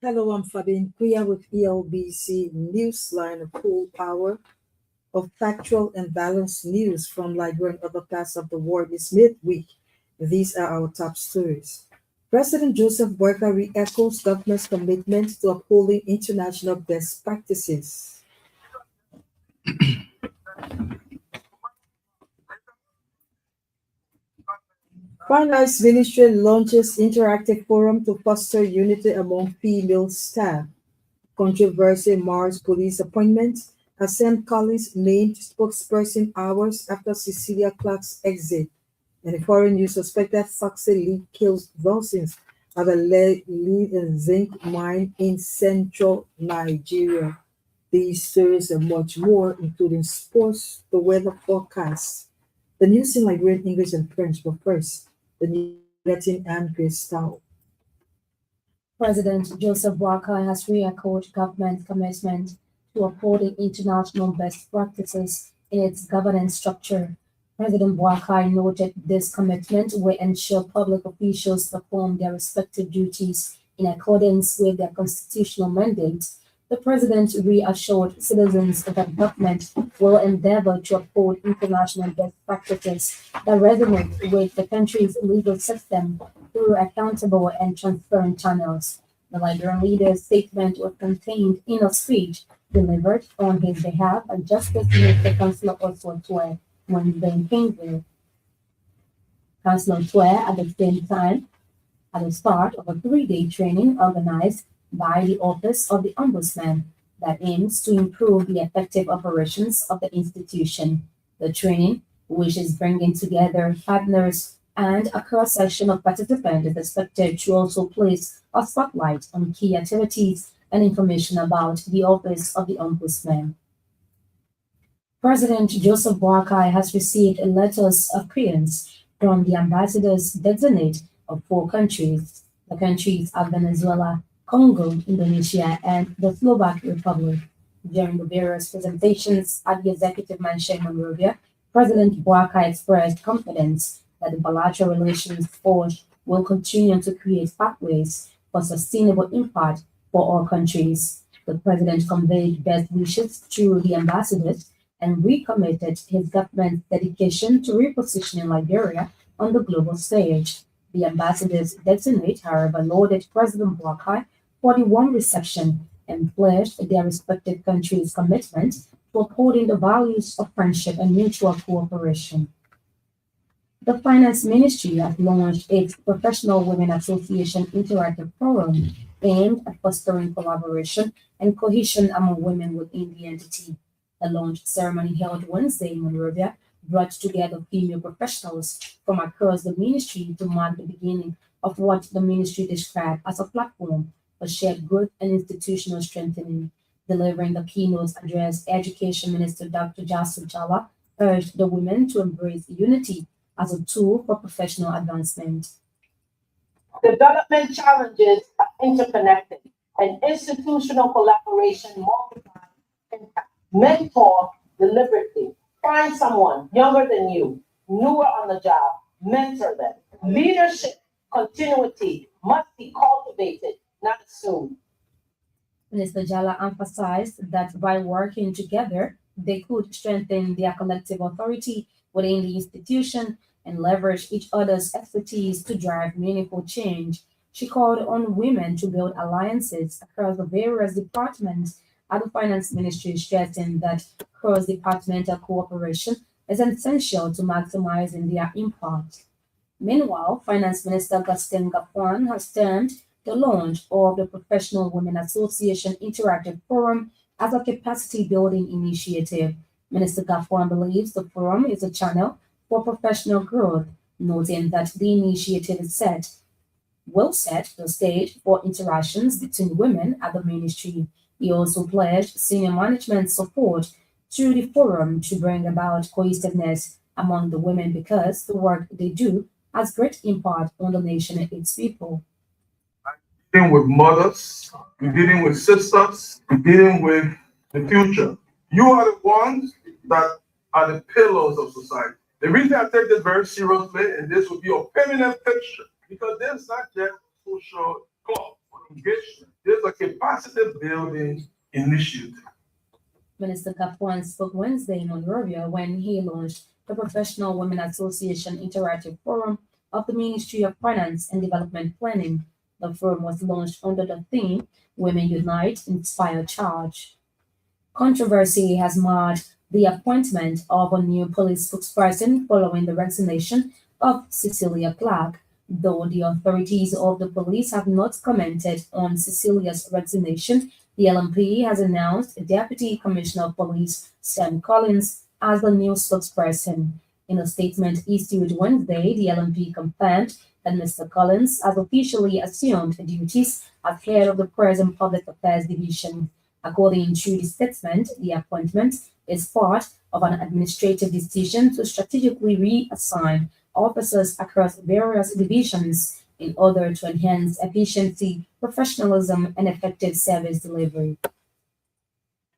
Hello, I'm Fabian Kuya with Elbc Newsline, a full hour of factual and balanced news from Liberia and other parts of the world. It's midweek. These are our top stories. President Joseph Boyka re-echoes government's commitment to upholding international best practices. Finance Ministry launches interactive forum to foster unity among female staff. Controversy mars police appointment as Sam Collins named spokesperson hours after Cecilia Clark's exit. And a foreign news suspected Foxy leak kills dozens at a lead and zinc mine in central Nigeria. These stories and much more, including sports, the weather forecast, the news in Liberian English and French. But first, the news bulletin and Crystal. President Joseph Boakai has re-echoed government commitment to upholding international best practices in its governance structure. President Boakai noted this commitment will ensure public officials perform their respective duties in accordance with their constitutional mandate. The president reassured citizens that government will endeavor to uphold international best practices that resonate with the country's legal system through accountable and transparent channels. The Liberian leader's statement was contained in a speech delivered on his behalf at Justice Minister Councillor Oswald Twe Wednesday in Kingsville. Councillor Twe, at the same time, at the start of a three-day training organized by the Office of the Ombudsman that aims to improve the effective operations of the institution. The training, which is bringing together partners and a cross-section of participants, is expected to also place a spotlight on key activities and information about the Office of the Ombudsman. President Joseph Boakai has received letters of credence from the ambassadors designate of four countries. The countries are Venezuela, Congo, Indonesia, and the Slovak Republic. During the various presentations at the Executive Mansion in Monrovia, President Boakai expressed confidence that the bilateral relations forged will continue to create pathways for sustainable impact for all countries. The president conveyed best wishes to the ambassadors and recommitted his government's dedication to repositioning Liberia on the global stage. The ambassadors designate, however, lauded President Boakai for the warm reception and pledged their respective countries' commitment to upholding the values of friendship and mutual cooperation. The Finance Ministry has launched its Professional Women Association Interactive Forum aimed at fostering collaboration and cohesion among women within the entity. The launch ceremony held Wednesday in Monrovia brought together female professionals from across the ministry to mark the beginning of what the ministry described as a platform for shared growth and institutional strengthening. Delivering the keynote address, Education Minister Dr. Jasu Jala urged the women to embrace unity as a tool for professional advancement. Development challenges are interconnected, and institutional collaboration multiplies impact. Mentor deliberately. Find someone younger than you, newer on the job, mentor them. Leadership continuity must be cultivated, not assumed. Minister Jala emphasized that by working together, they could strengthen their collective authority within the institution and leverage each other's expertise to drive meaningful change. She called on women to build alliances across the various departments at the Finance Ministry, stressing that cross-departmental cooperation is essential to maximizing their impact. Meanwhile, Finance Minister Gaston Gapuan has termed the launch of the Professional Women Association Interactive Forum as a capacity building initiative. Minister Gapuan believes the forum is a channel for professional growth, noting that the initiative will set the stage for interactions between women at the ministry. He also pledged senior management support to the forum to bring about cohesiveness among the women because the work they do has great impact on the nation and its people. Dealing with mothers, we're dealing with sisters, we're dealing with the future. You are the ones that are the pillars of society. The reason I take this very seriously, and this will be a permanent picture, because this is not just a social club for the engagement. There's a capacity building initiative. Minister Kapuan spoke Wednesday in Monrovia when he launched the Professional Women Association Interactive Forum of the Ministry of Finance and Development Planning. The forum was launched under the theme Women Unite, Inspire, Charge. Controversy has marred the appointment of a new police spokesperson following the resignation of Cecilia Clark, though the authorities of the police have not commented on Cecilia's resignation. The LMP has announced Deputy Commissioner of Police Sam Collins as the new spokesperson. In a statement issued Wednesday, the LMP confirmed that Mr. Collins has officially assumed duties as head of the Press and Public Affairs Division. According to the statement, the appointment is part of an administrative decision to strategically reassign officers across various divisions in order to enhance efficiency, professionalism, and effective service delivery.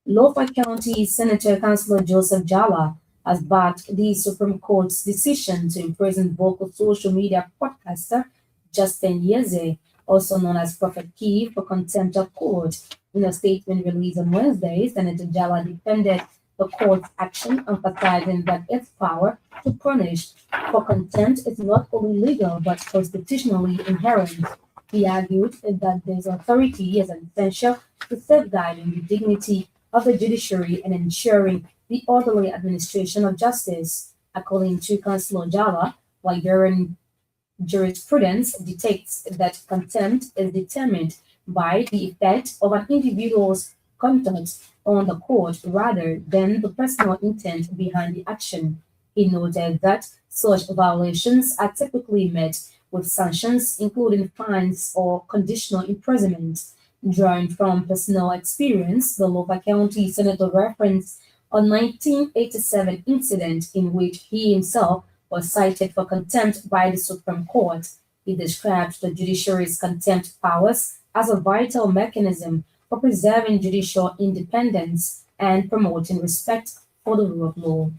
Lofa County Senator Councilor Joseph Jala has backed the Supreme Court's decision to imprison vocal social media podcaster Justin Yeze, also known as Prophet Key, for contempt of court. In a statement released on Wednesday, Senator Jala defended the court's action, emphasizing that its power to punish for contempt is not only legal but constitutionally inherent. He argued that this authority is essential to safeguarding the dignity of the judiciary and ensuring the orderly administration of justice. According to Councilor Jala, Liberian jurisprudence dictates that contempt is determined by the effect of an individual's conduct on the court rather than the personal intent behind the action. He noted that such violations are typically met with sanctions, including fines or conditional imprisonment. Drawing from personal experience, the Lofa County Senator referenced a 1987 incident in which he himself was cited for contempt by the Supreme Court. He described the judiciary's contempt powers as a vital mechanism for preserving judicial independence and promoting respect for the rule of law.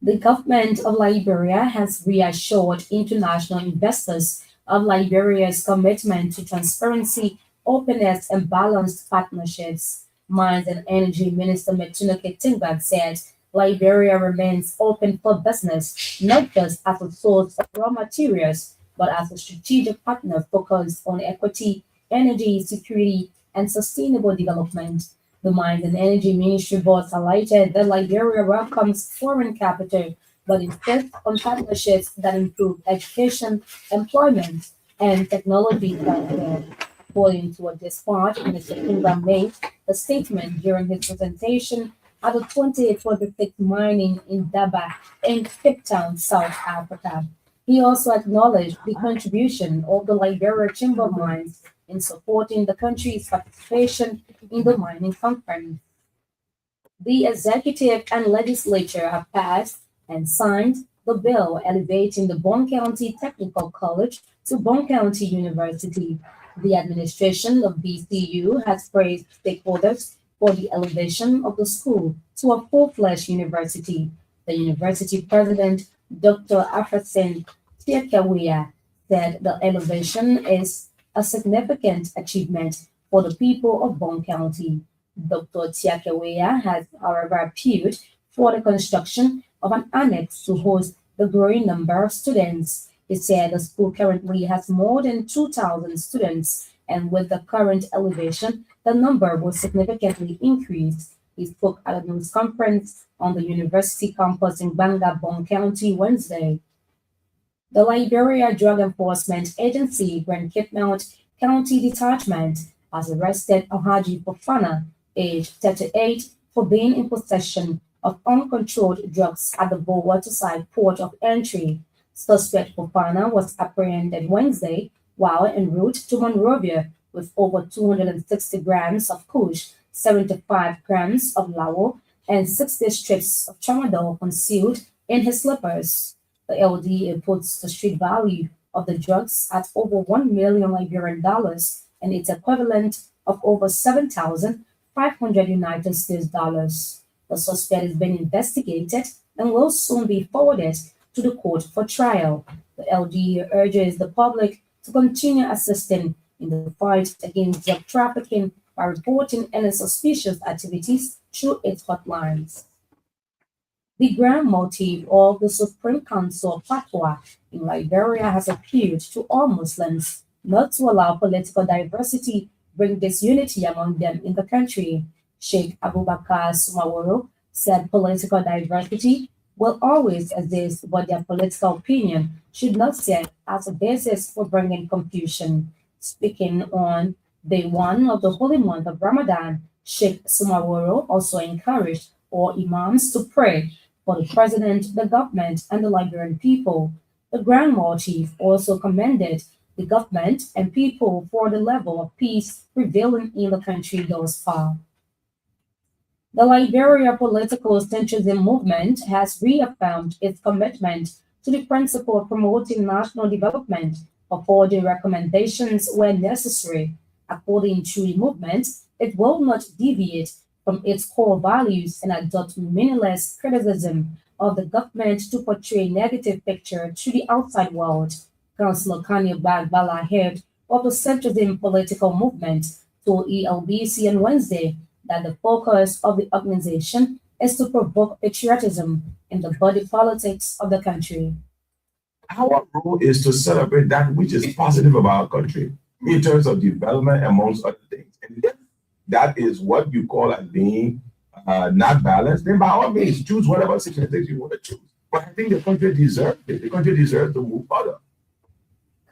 The government of Liberia has reassured international investors of Liberia's commitment to transparency, openness, and balanced partnerships. Mines and Energy Minister Metunoke Tingbag said Liberia remains open for business, not just as a source of raw materials, but as a strategic partner focused on equity, energy security, and sustainable development. The Mines and Energy Ministry board highlighted that Liberia welcomes foreign capital, but insists on partnerships that improve education, employment, and technology transfer. According to a dispatch, Mr. Kingham made a statement during his presentation at the 2026 mining in Daba in Cape Town, South Africa. He also acknowledged the contribution of the Liberia Chamber of Mines in supporting the country's participation in the mining conference. The executive and legislature have passed and signed the bill elevating the Bond County Technical College to Bond County University. The administration of BCU has praised stakeholders for the elevation of the school to a full-fledged university. The university president, Dr. Afrasen Tiekawia, said the elevation is a significant achievement for the people of Bond County. Dr. Tiekawia has, however, appealed for the construction of an annex to host the growing number of students. He said the school currently has more than 2,000 students, and with the current elevation, the number will significantly increase. He spoke at a news conference on the university campus in Banga, Bond County, Wednesday. The Liberia Drug Enforcement Agency, Grand Cape Mount County Detachment, has arrested Alhaji Fofana, age 38, for being in possession of uncontrolled drugs at the Waterside port of entry. Suspect Fofana was apprehended Wednesday while en route to Monrovia with over 260 grams of kush, 75 grams of lawo, and 60 strips of tramadol concealed in his slippers. The LDA puts the street value of the drugs at over 1 million Liberian dollars and its equivalent of over 7,500 United States dollars. The suspect is being investigated and will soon be forwarded to the court for trial. The LDA urges the public to continue assisting in the fight against drug trafficking by reporting any suspicious activities through its hotlines. The grand motive of the Supreme Council fatwa in Liberia has appealed to all Muslims not to allow political diversity bring disunity among them in the country. Sheikh Abubakar Sumaworo said political diversity will always exist, but their political opinion should not serve as a basis for bringing confusion. Speaking on day one of the holy month of Ramadan, Sheikh Sumaworo also encouraged all imams to pray for the president, the government, and the Liberian people. The Grand Motif also commended the government and people for the level of peace prevailing in the country thus far. The Liberia political centrism movement has reaffirmed its commitment to the principle of promoting national development, affording recommendations where necessary. According to the movement, it will not deviate from its core values and adopt meaningless criticism of the government to portray a negative picture to the outside world. Councillor Kanye Bagbala, head of the centrism political movement, told ELBC on Wednesday that the focus of the organization is to provoke patriotism in the body politics of the country. Our role is to celebrate that which is positive about our country in terms of development, amongst other things. And if that is what you call as being not balanced, then by all means, choose whatever situation you want to choose. But I think the country deserves it. The country deserves to move further.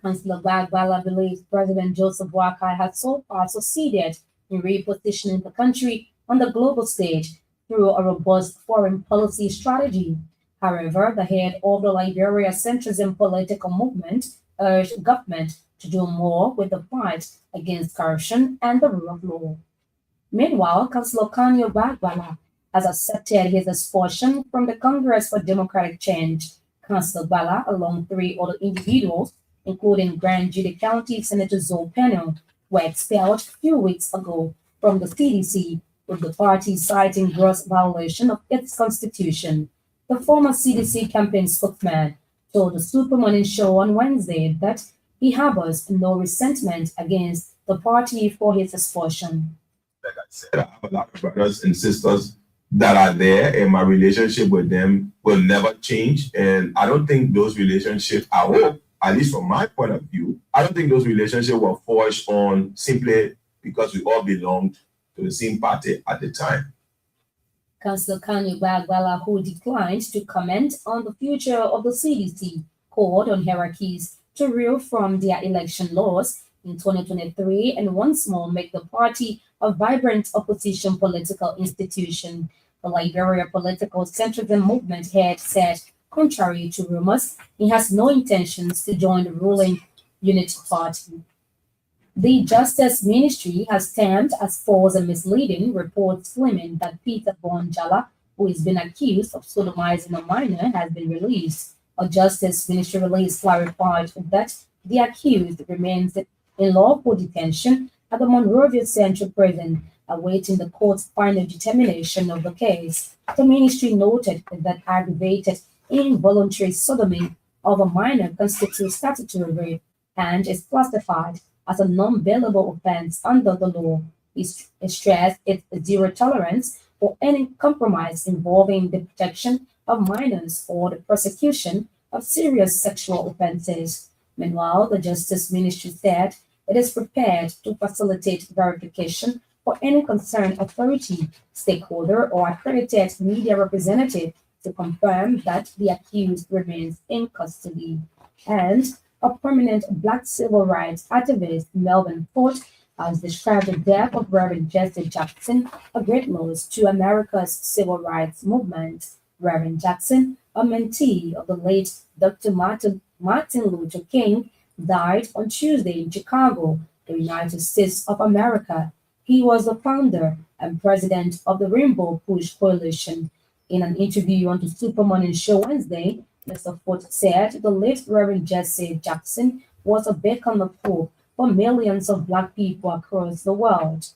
Councillor Bagbala believes President Joseph Boakai has so far succeeded in repositioning the country on the global stage through a robust foreign policy strategy. However, the head of the Liberia centrism political movement urged government to do more with the fight against corruption and the rule of law. Meanwhile, Councillor Kanye Bagbala has accepted his expulsion from the Congress for Democratic Change. Councillor Bala, along three other individuals, including Grand Judy County Senator Zoe Pennell, were expelled a few weeks ago from the CDC, with the party citing gross violation of its constitution. The former CDC campaign spokesman told the Super Morning Show on Wednesday that he harbors no resentment against the party for his expulsion. Like I said, I have a lot of brothers and sisters that are there, and my relationship with them will never change. And I don't think those relationships, I hope, at least from my point of view, I don't think those relationships were forged on simply because we all belonged to the same party at the time. Councillor Kanye Bagbala, who declined to comment on the future of the CDC, called on hierarchies to rule from their election laws in 2023 and once more make the party a vibrant opposition political institution. The Liberia political centrism movement head said, contrary to rumors, he has no intentions to join the ruling Unity Party. The Justice Ministry has termed as false and misleading reports claiming that Peter Bonjala, who has been accused of sodomizing a minor, has been released. A Justice Ministry release clarified that the accused remains in lawful detention at the Monrovia Central Prison, awaiting the court's final determination of the case. The ministry noted that aggravated involuntary sodomy of a minor constitutes statutory rape and is classified as a non-bailable offense under the law. It stressed its zero tolerance for any compromise involving the protection of minors or the prosecution of serious sexual offenses. Meanwhile, the Justice Ministry said it is prepared to facilitate verification for any concerned authority, stakeholder, or accredited media representative to confirm that the accused remains in custody. And a prominent Black civil rights activist, Melvin Ford, has described the death of Reverend Jesse Jackson a great loss to America's civil rights movement. Reverend Jackson, a mentee of the late Dr. Martin Luther King, died on Tuesday in Chicago, the United States of America. He was the founder and president of the Rainbow Push Coalition. In an interview on the Super Morning Show Wednesday, Mr. Ford said the late Reverend Jesse Jackson was a beacon of hope for millions of Black people across the world.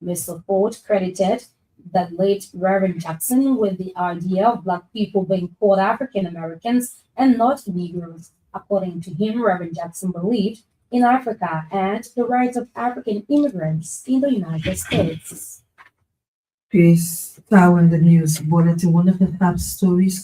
Mr. Ford credited the late Reverend Jackson with the idea of Black people being called African Americans and not Negroes. According to him, Reverend Jackson believed in Africa and the rights of African immigrants in the United States. Peace. Tower in the News Bulletin. One of the top stories